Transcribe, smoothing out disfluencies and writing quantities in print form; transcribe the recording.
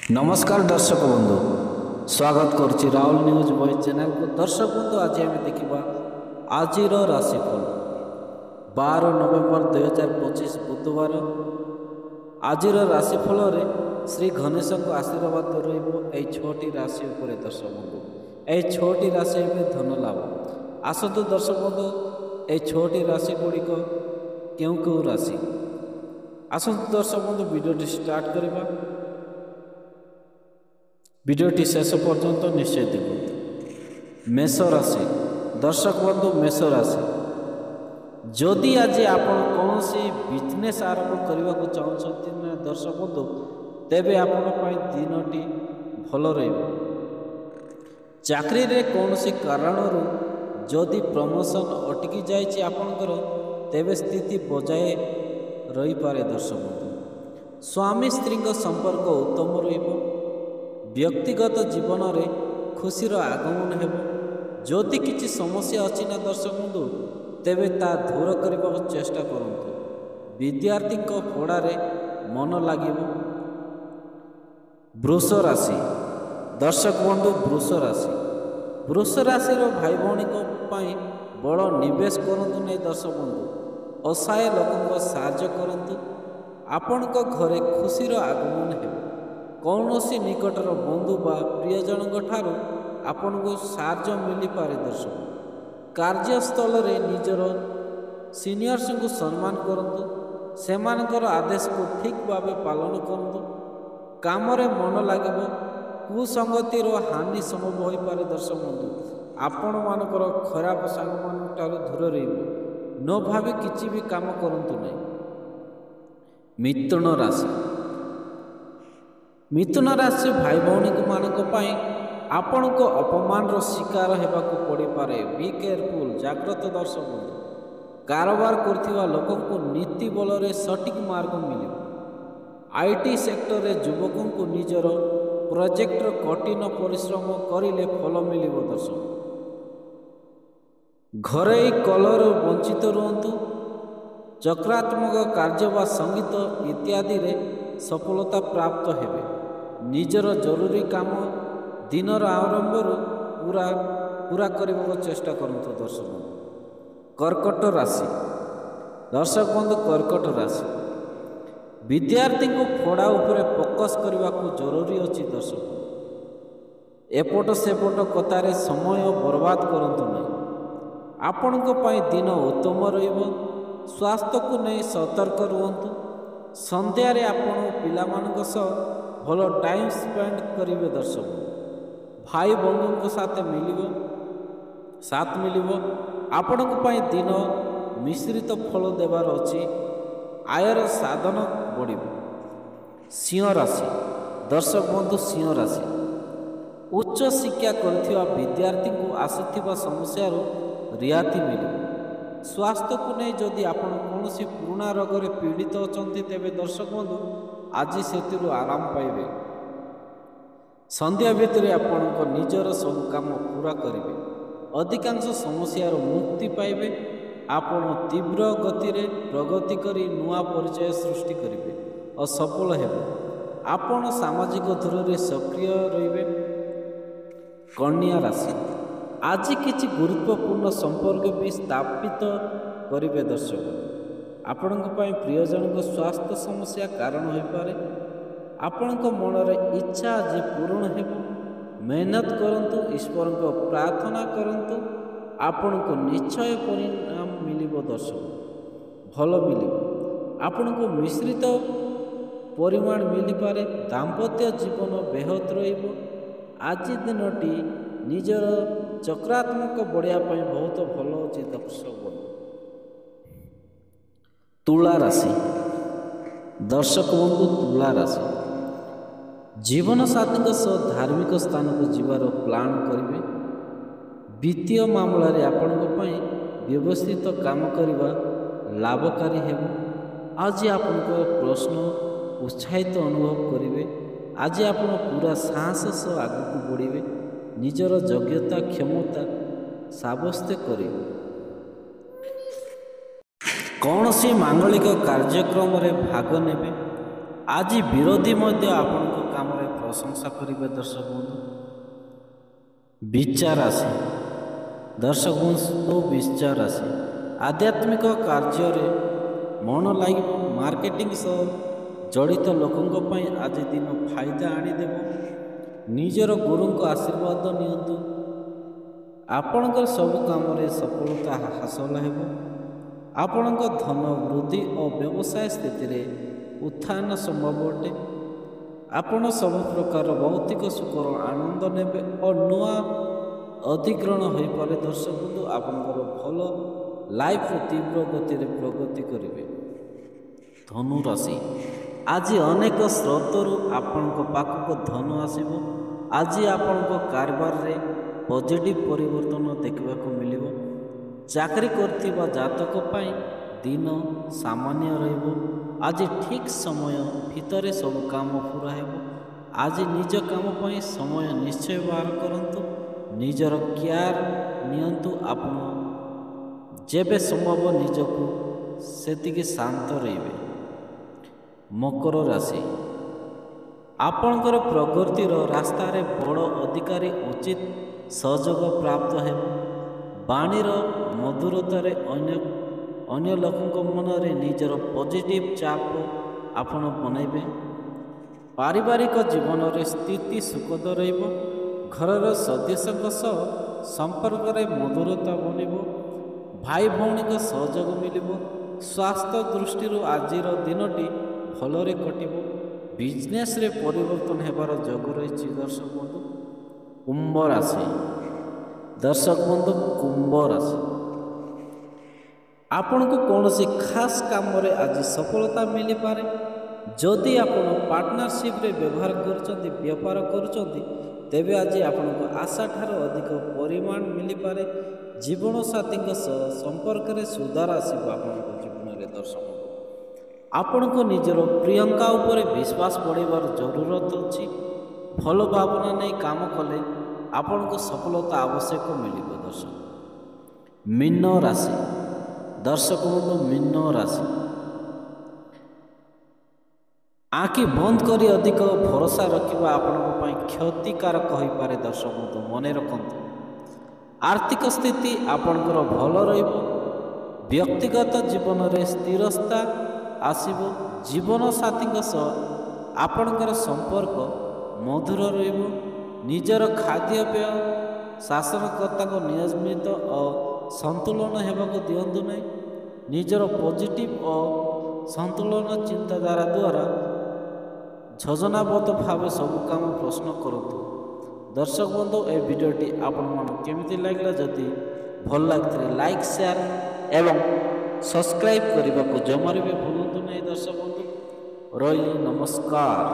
नमस्कार दर्शक बंधु स्वागत करुच्ची राहुल न्यूज वॉइस चैनल को। दर्शक बंधु आज आम देखा आज राशिफल 12 नवेम्बर 2025 बुधवार। आज राशिफल श्री गणेश आशीर्वाद रही राशि उपर। दर्शक बंधु यही राशि धन लाभ। आसतु दर्शक बंधु यही राशि गुड़िक क्यों क्यों राशि आसतु दर्शक बंधु वीडियो स्टार्ट करवा। वीडियोटी शेष पर्यंत निश्चय देखो। मेष राशि दर्शक बंधु मेष राशि जदि आज आप कौन बिजनेस आरंभ करने को चाहते ना दर्शक बंधु तेबे आपण दिनटी भल चाकरी रे कौन कारण जदि प्रमोशन अटकी जाए आपणकर तेबे स्थिति बजाय रही पारे। दर्शक बंधु स्वामी स्त्री संपर्क उत्तम रहिबो। व्यक्तिगत जीवन में खुशीर आगमन हेब। जदि किसी समस्या अच्छी ना दर्शक बंधु तेबे ता दूर करने चेष्टा करंतु। विद्यार्थी पढ़ारे मन लगे। वृष राशि दर्शक बंधु वृष राशि भाई भौणी बड़ निवेश करंतु नहीं। दर्शक बंधु असहाय लोक साहाय्य करंतु। आपण घरे खुशीर आगमन हेब। कौन सी निकटर बंधु बा प्रियजन ठारू आपन को साहाय्य मिल पारे। दर्शक कार्यस्थल रे निजर सीनियर्स को सम्मान करंतु। सेमानकर आदेश को ठीक भाव पालन करंतु। काम रे मन लगे। कुसंगतिर हानि संभव हो पारे। दर्शक बंधु आपण मानकर खराब सांग मान ठारू दूर रहिबो। न भावी किछि भी काम करंतु नहीं। मिथुन राशि मिथुन राशि भाई भौणी मानी आपण को अपमान शिकार होगाक पड़ पारे। बी केयरफुल जाग्रत। दर्शक बंधु कारोबार करथिबा लोकों को नीति बल रे सटीक मार्ग मिले। आईटी सेक्टर रे युवकों को निजर प्रोजेक्टर कठिन परिश्रम करिले फल मिल। दर्शक घरे कलर वंचित रुहतु। चक्रात्मक कार्य व संगीत इत्यादि रे सफलता प्राप्त हेबे। निजर जरूरी काम दिनर आरंभ पूरा करने को चेष्टा करंतु। दर्शक बंधु कर्कट राशि दर्शक बंधु कर्कट राशि विद्यार्थी को पढ़ा उपरे फोकस करने को जरूरी अच्छी। दर्शक एपट सेपट कतारे समय बर्बाद करंतु नहीं। आपण दिन उत्तम रहिबो। स्वास्थ्य को नहीं सतर्क रुहतु। संध्या रे आपण पिलामानक सह भल टाइम स्पेंड करेंगे। दर्शक भाई बंधु साथ मिलिबो। आपण दिन मिश्रित फल देवार अच्छी। आयर साधन बढ़। सिंह राशि दर्शक बंधु सिंह राशि उच्च शिक्षा करथिबा विद्यार्थी को आसुथिबा समस्या रियाती मिले। स्वास्थ्य को नहीं जदि आपण कौन पुराना रोग रे पीड़ित अछंती तेबे दर्शक बंधु आज से आराम पाइबे। संध्या भितर आपण निजर सब काम पूरा करेंगे। अधिकांश समस्या मुक्ति पाइबे। आपण तीव्र गति रे प्रगति करी नुआ परिचय सृष्टि करेंगे और सफल हेबे। आपण सामाजिक धुर रे सक्रिय रहिबे। कन्या राशि आज किछि गुरुत्वपूर्ण संपर्क भी स्थापित करेंगे। दर्शक आपण प्रियजन स्वास्थ्य समस्या कारण हो पारे। आपण मन इच्छा आज पूर्ण हो। मेहनत करंतु। ईश्वर को प्रार्थना करंतु। आपण को निश्चय परिणाम मिलिबो। दर्शक भल मिलिबो। आपण को मिश्रित परिमाण मिल पारे। दाम्पत्य जीवन बेहद रहिबो। आज दिनटी निजर चक्रात्मक बढ़िया बहुत भल अच्छे। दर्शक तुला राशि दर्शक बंधु तुला राशि जीवन साथी सह धार्मिक स्थान को जीवार प्लान करेंगे। वित्तीय मामला रे आपण व्यवस्थित काम करवा लाभकारी हेब। आज आपण प्रश्न उत्साहित अनुभव करेंगे। आज आप पूरा साहस सह आगू बढ़े। निजर योग्यता क्षमता साब्यस्त करेंगे। कौन सी मांगलिक कार्यक्रम रे भाग नेबे। ଆଜି ବିରୋଧୀ ମଧ୍ୟ ଆପଣଙ୍କ କାମରେ ପ୍ରଶଂସା କରିବେ। ଦର୍ଶକ ବନ୍ଧୁ ବିଚାର ରାଶି, ଦର୍ଶକ ବନ୍ଧୁ ବିଚାର ରାଶି ଆଧ୍ୟାତ୍ମିକ କାର୍ଯ୍ୟରେ ମନ ଲାଗିବ। ମାର୍କେଟିଂ ସହ ଜଡ଼ିତ ଲୋକଙ୍କ ପାଇଁ ଆଜି ଦିନ ଫାଇଦା ଆଣିଦେବ। ନିଜର ଗୁରୁଙ୍କ ଆଶୀର୍ବାଦ ନିଅନ୍ତୁ। ଆପଣଙ୍କର ସବୁ କାମରେ ସଫଳତା ହାସଲ ହେବ। ଆପଣଙ୍କ ଧନ ବୃଦ୍ଧି ଓ ବ୍ୟବସାୟ ସ୍ଥିତିରେ ଉତ୍ଥାନ ସମ୍ଭବ ଅଟେ। ଆପଣ ସବୁ ପ୍ରକାର ଭୌତିକ ସୁଖର ଆନନ୍ଦ ନେବେ ଓ ନୂଆ ଅଧିଗ୍ରହଣ ହୋଇପାରେ। ଦର୍ଶକ ବନ୍ଧୁ ଆପଣଙ୍କର ଭଲ ଲାଇଫ୍ରେ ତୀବ୍ର ଗତିରେ ପ୍ରଗତି କରିବେ। ଧନୁ ରାଶି, ଆଜି ଅନେକ ସ୍ରୋତରୁ ଆପଣଙ୍କ ପାଖକୁ ଧନ ଆସିବ। ଆଜି ଆପଣଙ୍କ କାରବାରରେ ପଜିଟିଭ ପରିବର୍ତ୍ତନ ଦେଖିବାକୁ ମିଳିବ। ଚାକିରି କରୁଥିବା ଜାତକ ପାଇଁ ଦିନ ସାମାନ୍ୟ ରହିବ। ଆଜି ଠିକ୍ ସମୟ ଭିତରେ ସବୁ କାମ ପୁରା ହେବ। ଆଜି ନିଜ କାମ ପାଇଁ ସମୟ ନିଶ୍ଚୟ ବାହାର କରନ୍ତୁ। ନିଜର କେୟାର ନିଅନ୍ତୁ। ଆପଣ ଯେବେ ସମ୍ଭବ ନିଜକୁ ସେତିକି ଶାନ୍ତ ରହିବେ। ମକର ରାଶି, ଆପଣଙ୍କର ପ୍ରଗତିର ରାସ୍ତାରେ ବଡ଼ ଅଧିକାରୀ ଉଚିତ ସହଯୋଗ ପ୍ରାପ୍ତ ହେବ। ବାଣୀର ମଧୁରତାରେ ଅନ୍ୟ ଲୋକଙ୍କ ମନରେ ନିଜର ପଜିଟିଭ ଚାପ ଆପଣ ବନେଇବେ। ପାରିବାରିକ ଜୀବନରେ ସ୍ଥିତି ସୁଖଦ ରହିବ। ଘରର ସଦସ୍ୟଙ୍କ ସହ ସମ୍ପର୍କରେ ମଧୁରତା ବନିବ। ଭାଇ ଭଉଣୀଙ୍କ ସହଯୋଗ ମିଳିବ। ସ୍ୱାସ୍ଥ୍ୟ ଦୃଷ୍ଟିରୁ ଆଜିର ଦିନଟି ଭଲରେ କଟିବ। ବିଜନେସ୍ରେ ପରିବର୍ତ୍ତନ ହେବାର ଯୋଗ ରହିଛି। ଦର୍ଶକ ବନ୍ଧୁ କୁମ୍ଭ ରାଶି, ଦର୍ଶକ ବନ୍ଧୁ କୁମ୍ଭ ରାଶି ଆପଣଙ୍କୁ କୌଣସି ଖାସ୍ କାମରେ ଆଜି ସଫଳତା ମିଳିପାରେ। ଯଦି ଆପଣ ପାର୍ଟନରସିପ୍ରେ ବେପାର କରୁଛନ୍ତି ତେବେ ଆଜି ଆପଣଙ୍କ ଆଶା ଠାରୁ ଅଧିକ ପରିମାଣ ମିଳିପାରେ। ଜୀବନସାଥୀଙ୍କ ସହ ସମ୍ପର୍କରେ ସୁଧାର ଆସିବ। ଆପଣଙ୍କ ଜୀବନରେ ଦର୍ଶକ ଆପଣଙ୍କ ନିଜର ପ୍ରିୟଙ୍କା ଉପରେ ବିଶ୍ୱାସ ବଢ଼ାଇବାର ଜରୁରତ ଅଛି। ଭଲ ଭାବନା ନେଇ କାମ କଲେ ଆପଣଙ୍କୁ ସଫଳତା ଆବଶ୍ୟକ ମିଳିବ। ଦର୍ଶକ ମୀନ ରାଶି, ଦର୍ଶକ ବନ୍ଧୁ ମୀନ ରାଶି ଆଖି ବନ୍ଦ କରି ଅଧିକ ଭରସା ରଖିବା ଆପଣଙ୍କ ପାଇଁ କ୍ଷତିକାରକ ହୋଇପାରେ। ଦର୍ଶକ ବନ୍ଧୁ ମନେ ରଖନ୍ତୁ, ଆର୍ଥିକ ସ୍ଥିତି ଆପଣଙ୍କର ଭଲ ରହିବ। ବ୍ୟକ୍ତିଗତ ଜୀବନରେ ସ୍ଥିରତା ଆସିବ। ଜୀବନସାଥୀଙ୍କ ସହ ଆପଣଙ୍କର ସମ୍ପର୍କ ମଧୁର ରହିବ। ନିଜର ଖାଦ୍ୟପେୟ ଶାସନକର୍ତ୍ତାଙ୍କ ନିୟମିତ ଓ ସନ୍ତୁଳନ ହେବାକୁ ଦିଅନ୍ତୁ ନାହିଁ। ନିଜର ପଜିଟିଭ ଓ ସନ୍ତୁଳନ ଚିନ୍ତାଧାରା ଦ୍ୱାରା ଯୋଜନାବଦ୍ଧ ଭାବେ ସବୁ କାମ ପ୍ରଶ୍ନ କରନ୍ତୁ। ଦର୍ଶକ ବନ୍ଧୁ ଏ ଭିଡ଼ିଓଟି ଆପଣମାନଙ୍କୁ କେମିତି ଲାଗିଲା? ଯଦି ଭଲ ଲାଗିଥିଲେ ଲାଇକ୍, ସେୟାର ଏବଂ ସବସ୍କ୍ରାଇବ୍ କରିବାକୁ ଜମାରୁ ବି ଭୁଲନ୍ତୁ ନାହିଁ। ଦର୍ଶକ ବନ୍ଧୁ ରହିଲି, ନମସ୍କାର।